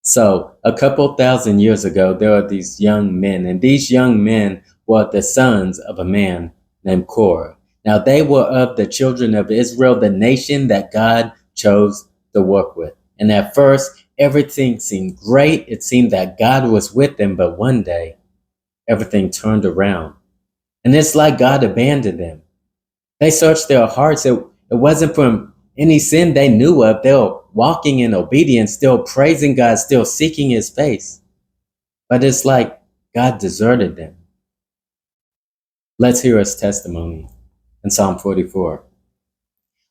So, a couple thousand years ago, there were these young men, and these young men were the sons of a man named Korah. Now, they were of the children of Israel, the nation that God chose to work with. And at first, everything seemed great. It seemed that God was with them, but one day, everything turned around. And it's like God abandoned them. They searched their hearts. It wasn't from any sin they knew of. They were walking in obedience, still praising God, still seeking his face. But it's like God deserted them. Let's hear his testimony in Psalm 44.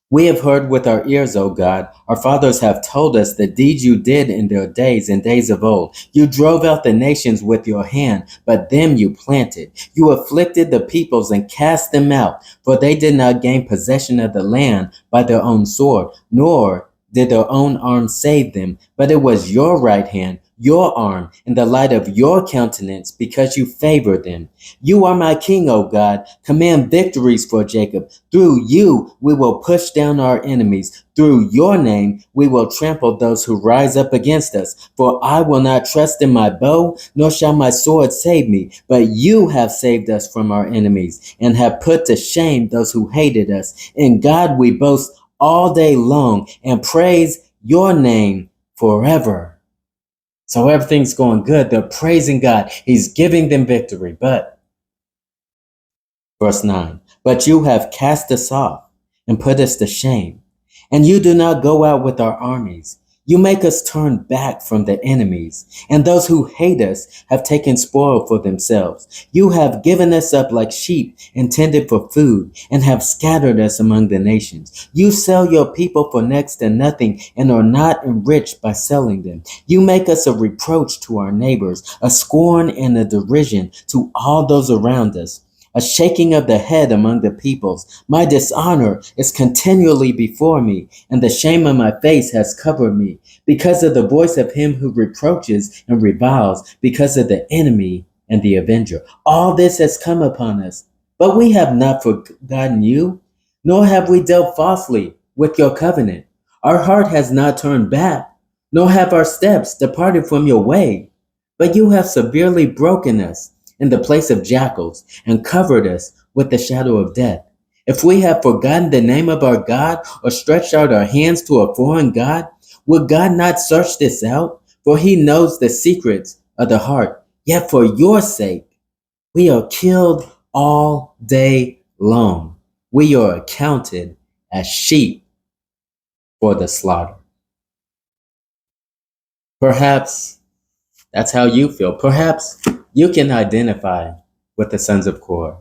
We have heard with our ears, O God. Our fathers have told us the deeds you did in their days and days of old. You drove out the nations with your hand, but them you planted. You afflicted the peoples and cast them out, for they did not gain possession of the land by their own sword, nor did their own arm save them, but it was your right hand, your arm, in the light of your countenance, because you favored them. You are my king, O God. Command victories for Jacob. Through you, we will push down our enemies. Through your name, we will trample those who rise up against us. For I will not trust in my bow, nor shall my sword save me. But you have saved us from our enemies, and have put to shame those who hated us. In God we boast all day long, and praise your name forever. So everything's going good. They're praising God. He's giving them victory. But, verse 9, but you have cast us off and put us to shame. And you do not go out with our armies. You make us turn back from the enemies, and those who hate us have taken spoil for themselves. You have given us up like sheep intended for food, and have scattered us among the nations. You sell your people for next to nothing, and are not enriched by selling them. You make us a reproach to our neighbors, a scorn and a derision to all those around us, a shaking of the head among the peoples. My dishonor is continually before me, and the shame of my face has covered me, because of the voice of him who reproaches and reviles, because of the enemy and the avenger. All this has come upon us, but we have not forgotten you, nor have we dealt falsely with your covenant. Our heart has not turned back, nor have our steps departed from your way, but you have severely broken us in the place of jackals, and covered us with the shadow of death. If we have forgotten the name of our God, or stretched out our hands to a foreign God, would God not search this out? For he knows the secrets of the heart. Yet for your sake, we are killed all day long. We are accounted as sheep for the slaughter. Perhaps that's how you feel. Perhaps you can identify with the sons of Korah.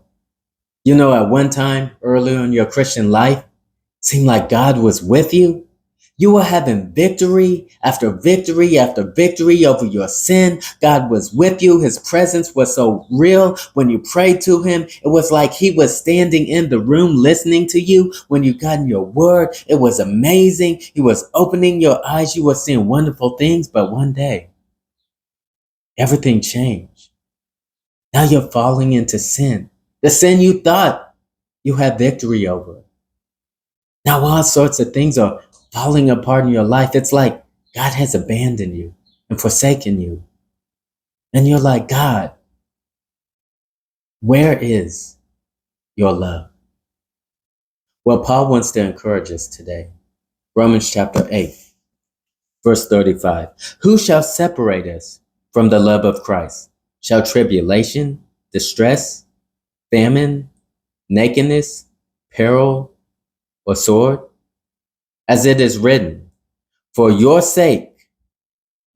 You know, at one time earlier in your Christian life, it seemed like God was with you. You were having victory after victory after victory over your sin. God was with you. His presence was so real. When you prayed to him, it was like he was standing in the room listening to you. When you got in your word, it was amazing. He was opening your eyes. You were seeing wonderful things. But one day, everything changed. Now you're falling into sin. The sin you thought you had victory over. Now all sorts of things are falling apart in your life. It's like God has abandoned you and forsaken you. And you're like, God, where is your love? Well, Paul wants to encourage us today. Romans chapter 8, verse 35. Who shall separate us from the love of Christ? Shall tribulation, distress, famine, nakedness, peril, or sword? As it is written, for your sake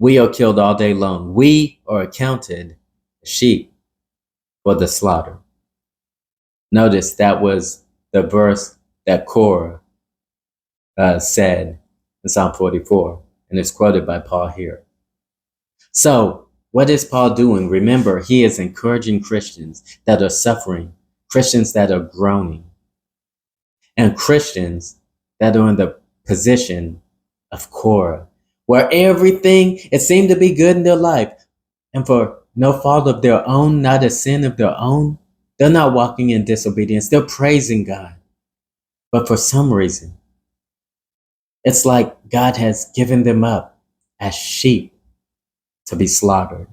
we are killed all day long. We are accounted sheep for the slaughter. Notice that was the verse that Korah said in Psalm 44, and it's quoted by Paul here. So, what is Paul doing? Remember, he is encouraging Christians that are suffering, Christians that are groaning, and Christians that are in the position of Korah, where everything, it seemed to be good in their life, and for no fault of their own, not a sin of their own, they're not walking in disobedience. They're praising God. But for some reason, it's like God has given them up as sheep to be slaughtered.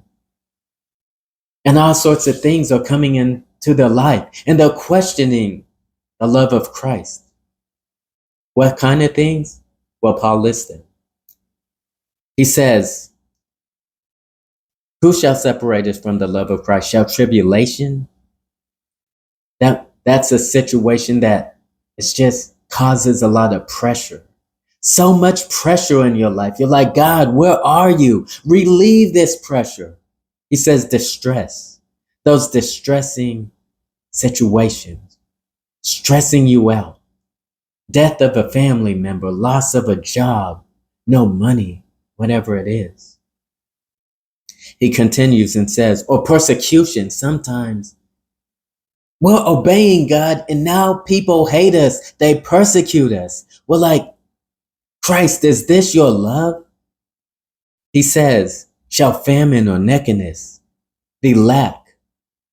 And all sorts of things are coming into their life, and they're questioning the love of Christ. What kind of things? Well, Paul listed. He says, who shall separate us from the love of Christ? Shall tribulation? That's a situation that it's just causes a lot of pressure. So much pressure in your life. You're like, God, where are you? Relieve this pressure. He says distress. Those distressing situations, stressing you out. Death of a family member, loss of a job, no money, whatever it is. He continues and says, or persecution. Sometimes we're obeying God and now people hate us. They persecute us. We're like, Christ, is this your love? He says, shall famine or nakedness, the lack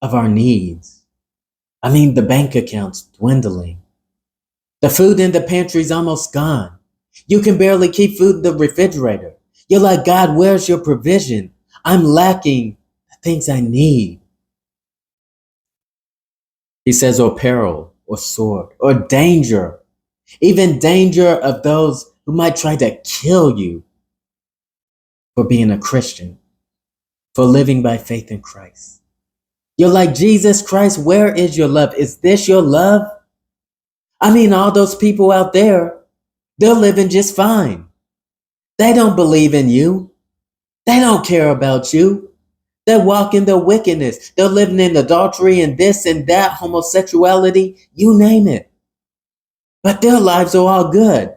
of our needs. I mean, the bank account's dwindling. The food in the pantry's almost gone. You can barely keep food in the refrigerator. You're like, God, where's your provision? I'm lacking the things I need. He says, or peril, or sword, or danger, even danger of those who might try to kill you for being a Christian, for living by faith in Christ. You're like, Jesus Christ, where is your love? Is this your love? I mean, all those people out there, they're living just fine. They don't believe in you. They don't care about you. They're walking their wickedness. They're living in adultery and this and that, homosexuality, you name it. But their lives are all good.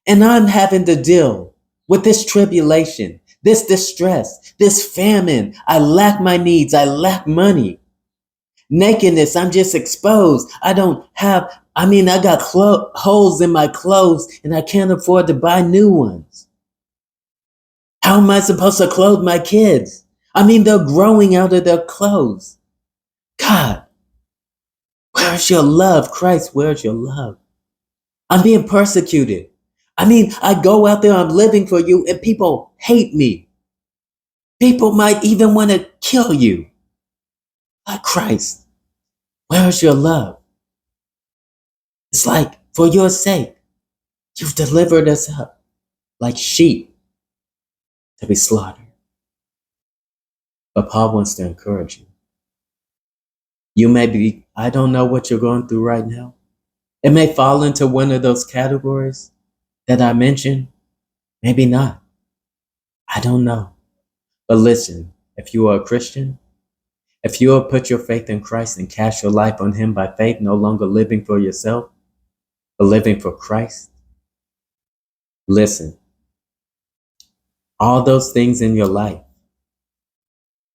And I'm having to deal with this tribulation, this distress, this famine. I lack my needs. I lack money. Nakedness, I'm just exposed. I got holes in my clothes and I can't afford to buy new ones. How am I supposed to clothe my kids? I mean, they're growing out of their clothes. God, where's your love? Christ, where's your love? I'm being persecuted. I mean, I go out there, I'm living for you, and people hate me. People might even want to kill you. But Christ, where's your love? It's like, for your sake, you've delivered us up like sheep to be slaughtered. But Paul wants to encourage you. You may be, I don't know what you're going through right now. It may fall into one of those categories that I mentioned. Maybe not. I don't know. But listen, if you are a Christian, if you have put your faith in Christ and cast your life on him by faith, no longer living for yourself, but living for Christ, listen, all those things in your life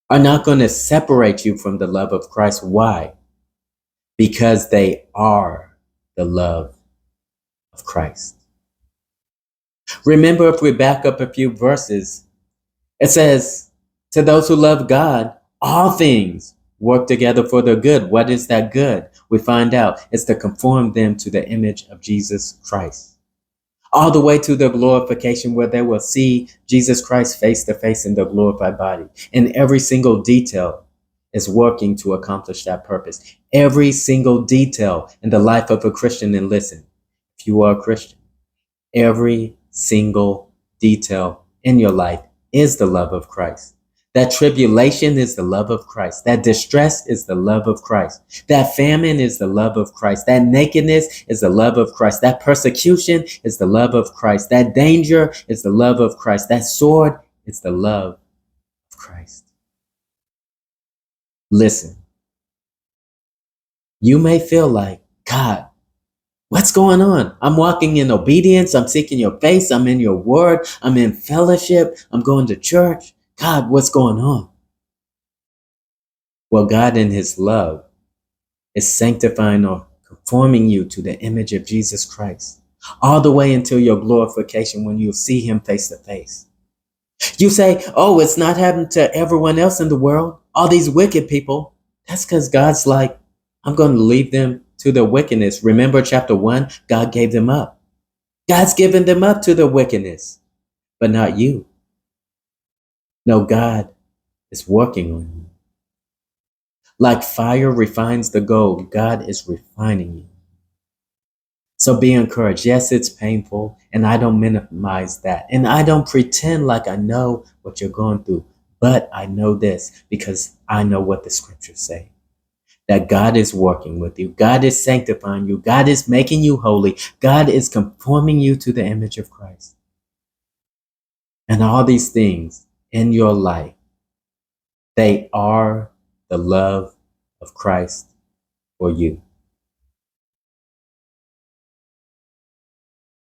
are not going to separate you from the love of Christ. Why? Because they are the love of Christ. Remember, if we back up a few verses, it says, to those who love God, all things work together for their good. What is that good? We find out it's to conform them to the image of Jesus Christ. All the way to the glorification where they will see Jesus Christ face to face in their glorified body. And every single detail is working to accomplish that purpose. Every single detail in the life of a Christian, and listen, if you are a Christian, every single detail in your life is the love of Christ. That tribulation is the love of Christ. That distress is the love of Christ. That famine is the love of Christ. That nakedness is the love of Christ. That persecution is the love of Christ. That danger is the love of Christ. That sword is the love of Christ. Listen, you may feel like, God, what's going on? I'm walking in obedience. I'm seeking your face. I'm in your word. I'm in fellowship. I'm going to church. God, what's going on? Well, God in his love is sanctifying or conforming you to the image of Jesus Christ all the way until your glorification when you see him face to face. You say, oh, it's not happening to everyone else in the world. All these wicked people. That's because God's like, I'm going to leave them to their wickedness. Remember chapter 1, God gave them up. God's given them up to their wickedness, but not you. No, God is working on you. Like fire refines the gold, God is refining you. So be encouraged. Yes, it's painful, and I don't minimize that. And I don't pretend like I know what you're going through. But I know this because I know what the scriptures say, that God is working with you. God is sanctifying you. God is making you holy. God is conforming you to the image of Christ. And all these things in your life, they are the love of Christ for you.